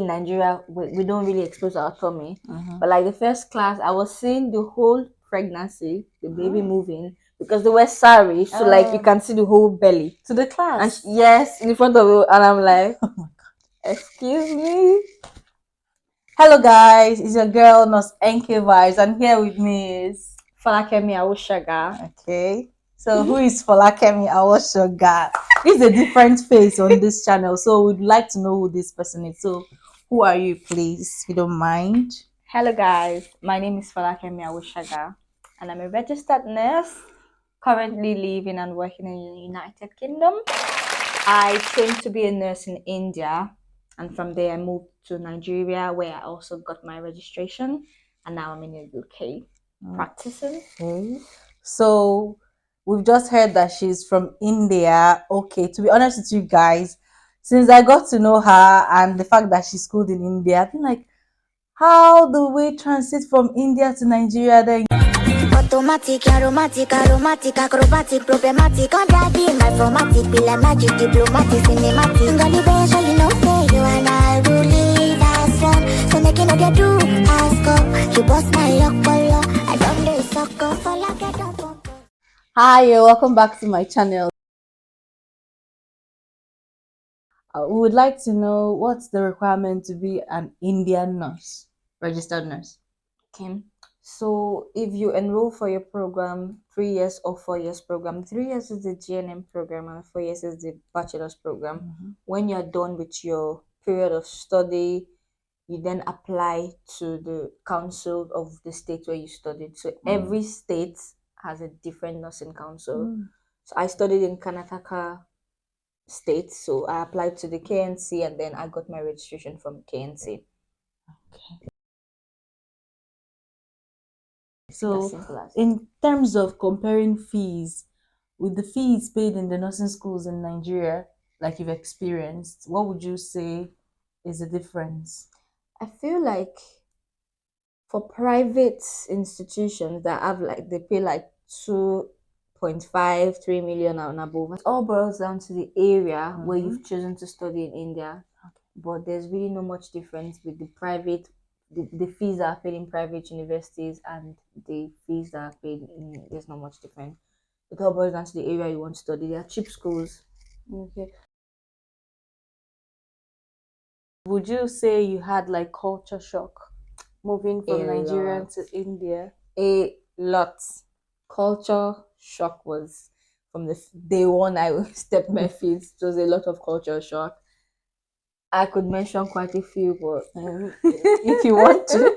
in Nigeria, we don't really expose our tummy. But like the first class, I was seeing the whole pregnancy, the baby moving, because they were sorry, so like you can see the whole belly To the and class. yes, in front of you, and I'm like, excuse me. Hello guys, it's your girl Nurse NK Vibes, and here with me is Falakemi Awoshaga. okay. So who is Folakemi Awoshoga? This is a different face on this channel, so we'd like to know who this person is. So who are you, please, if you don't mind? Hello guys, my name is Falakemi Awoshaga, and I'm a registered nurse currently living and working in the United Kingdom. I trained to be a nurse in India, and from there I moved to Nigeria, where I also got my registration, and now I'm in the UK practicing. Okay. So we've just heard that she's from India. Okay, to be honest with you guys, since I got to know her and the fact that she schooled in India, I've been like, how do we transit from India to Nigeria then? Automatic, aromatic, acrobatic, problematic, on daddy, my formatic, pillar magic, diplomatic, cinematic. Gulliver, so you know, say you and I will live as friends. So make it no get do, ask up. You bust my luck, I don't do sucker for like I don't want. Hi, welcome back to my channel. We would like to know what's the requirement to be an Indian nurse, registered nurse. Okay, so if you enroll for your program, 3 years or 4 years program, 3 years is the GNM program and 4 years is the bachelor's program. When you're done with your period of study, you then apply to the council of the state where you studied. So every state has a different nursing council. So I studied in Karnataka state, so I applied to the KNC and then I got my registration from KNC. Okay. So simple as. in terms of comparing fees, with the fees paid in the nursing schools in Nigeria, like you've experienced, what would you say is the difference? I feel like for private institutions that have like they pay like 2.5, 3 million and above, it all boils down to the area where you've chosen to study in India. But there's really no much difference with the private, the fees that are paid in private universities and the fees that are paid in, there's not much difference. It all boils down to the area you want to study. They are cheap schools. Okay. Would you say you had like culture shock moving from A Nigeria lot. to India? A lot. Culture shock was from the day one I stepped my feet. It was a lot of culture shock. I could mention quite a few, but if you want to.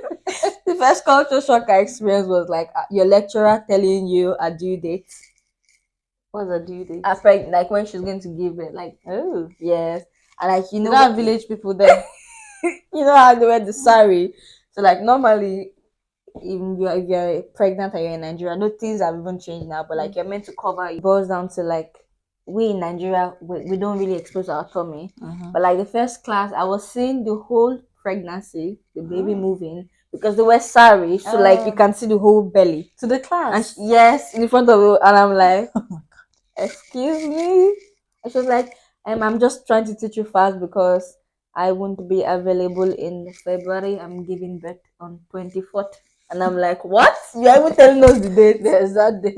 The first culture shock I experienced was like your lecturer telling you a due date. What's a due date? Like when she's going to give it, like, Oh, yes. And like, you know, that village people there. you know how they wear the sari. So like normally if you're pregnant and you're in Nigeria, no things have even changed now, but like you're meant to cover. It boils down to like we in Nigeria, we don't really expose our tummy. But like the first class, I was seeing the whole pregnancy, the baby moving, because they were sorry, so like you can see the whole belly To the and class. yes, in front of you, and I'm like, excuse me. And she was like, I'm just trying to teach you fast because I won't be available in February. I'm giving birth on 24th. And I'm like, what? You are even telling us the date? There's that day.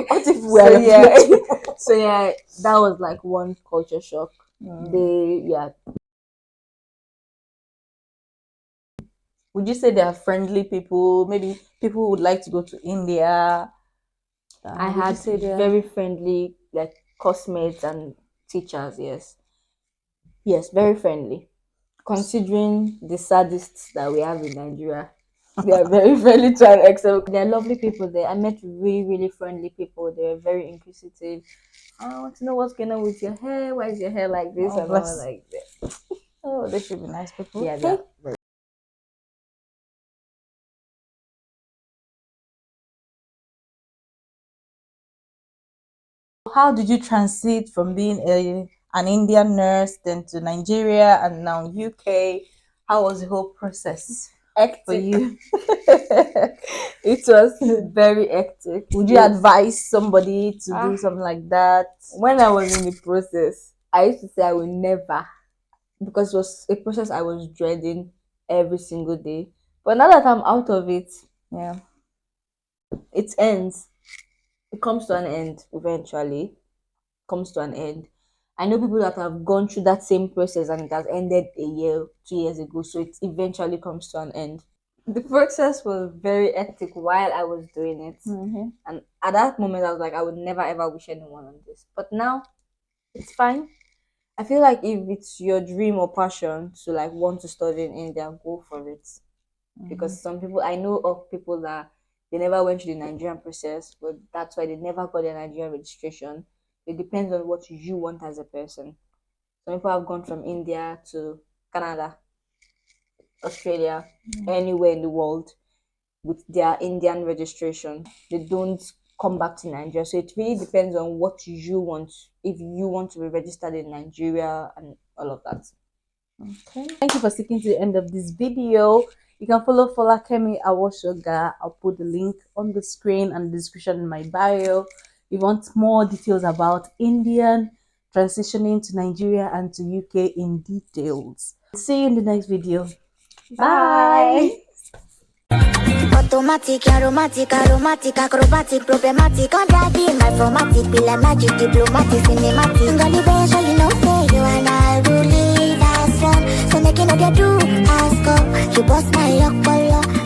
What if we are yeah. So yeah, that was like one culture shock. Would you say they are friendly people? Maybe people who would like to go to India. I Would you had say they are very friendly like classmates and teachers, yes, very friendly. Considering the sadists that we have in Nigeria, they are very friendly to an extent. They're lovely people there. I met really, really friendly people. They're very inquisitive. I want to know what's going on with your hair. Why is your hair like this? Oh, And I was bless. like, Oh, they should be nice people. yeah, Okay. How did you transit from being an Indian nurse then to Nigeria and now UK? How was the whole process for hectic. you? It was very hectic. Would you advise somebody to do something like that? When I was in the process, I used to say I will never, because it was a process I was dreading every single day. But now that I'm out of it, Yeah. it ends. It comes to an end eventually. Comes to an end. I know people that have gone through that same process and it has ended a year, 2 years ago. So it eventually comes to an end. The process was very hectic while I was doing it. Mm-hmm. And at that moment, I was like, I would never ever wish anyone on this. But now, it's fine. I feel like if it's your dream or passion to like want to study in India, go for it. Because some people, I know of people that they never went through the Nigerian process, but that's why they never got their Nigerian registration. It depends on what you want as a person. Some people have gone from India to Canada, Australia, anywhere in the world with their Indian registration. They don't come back to Nigeria. So it really depends on what you want. If you want to be registered in Nigeria and all of that. Okay. Thank you for sticking to the end of this video. You can follow Folakemi Awoshoga. I'll put the link on the screen and the description in my bio. If you want more details about Indian transitioning to Nigeria and to UK in details. See you in the next video. Bye. Automatic, aromatic, acrobatic, problematic, on driving my formatic, be like magic, diplomatic, cinematic. Gully bass, so you know, say you and I will leave as one. So make it know they do, ask up, you bust my luck,